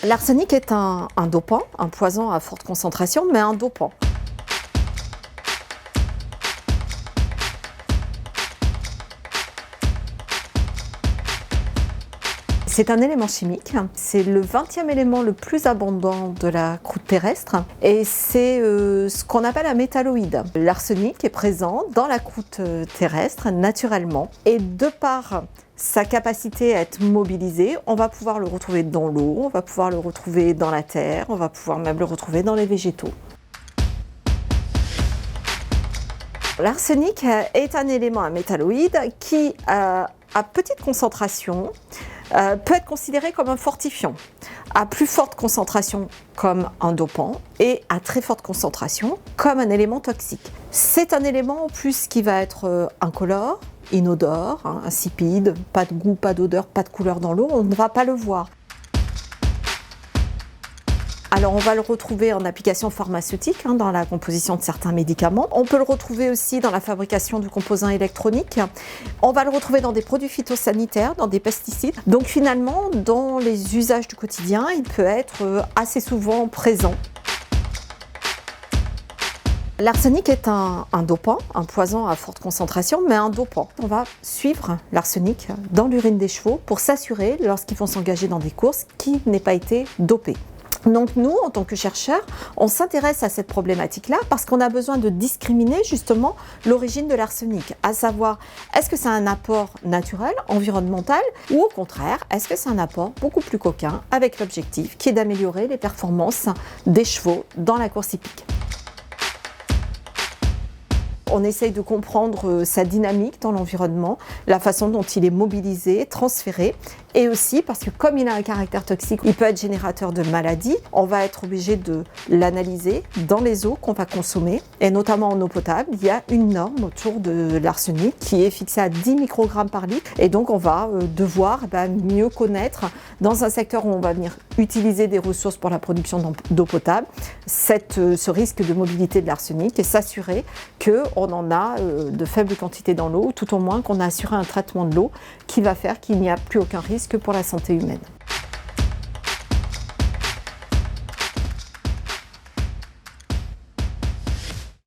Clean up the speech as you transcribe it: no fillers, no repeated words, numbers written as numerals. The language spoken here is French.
L'arsenic est un dopant, un poison à forte concentration, mais un dopant. C'est un élément chimique, c'est le 20e élément le plus abondant de la croûte terrestre et c'est ce qu'on appelle un métalloïde. L'arsenic est présent dans la croûte terrestre naturellement et de par sa capacité à être mobilisé, on va pouvoir le retrouver dans l'eau, on va pouvoir le retrouver dans la terre, on va pouvoir même le retrouver dans les végétaux. L'arsenic est un élément, un métalloïde qui, à petite concentration, peut être considéré comme un fortifiant, à plus forte concentration comme un dopant et à très forte concentration comme un élément toxique. C'est un élément en plus qui va être incolore, inodore, insipide, pas de goût, pas d'odeur, pas de couleur dans l'eau, on ne va pas le voir. Alors on va le retrouver en application pharmaceutique, dans la composition de certains médicaments. On peut le retrouver aussi dans la fabrication de composants électroniques. On va le retrouver dans des produits phytosanitaires, dans des pesticides. Donc finalement, dans les usages du quotidien, il peut être assez souvent présent. L'arsenic est un dopant, un poison à forte concentration, mais un dopant. On va suivre l'arsenic dans l'urine des chevaux pour s'assurer, lorsqu'ils vont s'engager dans des courses, qu'ils n'aient pas été dopés. Donc nous, en tant que chercheurs, on s'intéresse à cette problématique-là parce qu'on a besoin de discriminer justement l'origine de l'arsenic, à savoir est-ce que c'est un apport naturel, environnemental, ou au contraire, est-ce que c'est un apport beaucoup plus coquin avec l'objectif qui est d'améliorer les performances des chevaux dans la course hippique. On essaye de comprendre sa dynamique dans l'environnement, la façon dont il est mobilisé, transféré, et aussi parce que comme il a un caractère toxique, il peut être générateur de maladies, on va être obligé de l'analyser dans les eaux qu'on va consommer, et notamment en eau potable, il y a une norme autour de l'arsenic qui est fixée à 10 microgrammes par litre, et donc on va devoir mieux connaître dans un secteur où on va venir utiliser des ressources pour la production d'eau potable, ce risque de mobilité de l'arsenic et s'assurer qu'on en a de faibles quantités dans l'eau, tout au moins qu'on a assuré un traitement de l'eau qui va faire qu'il n'y a plus aucun risque pour la santé humaine.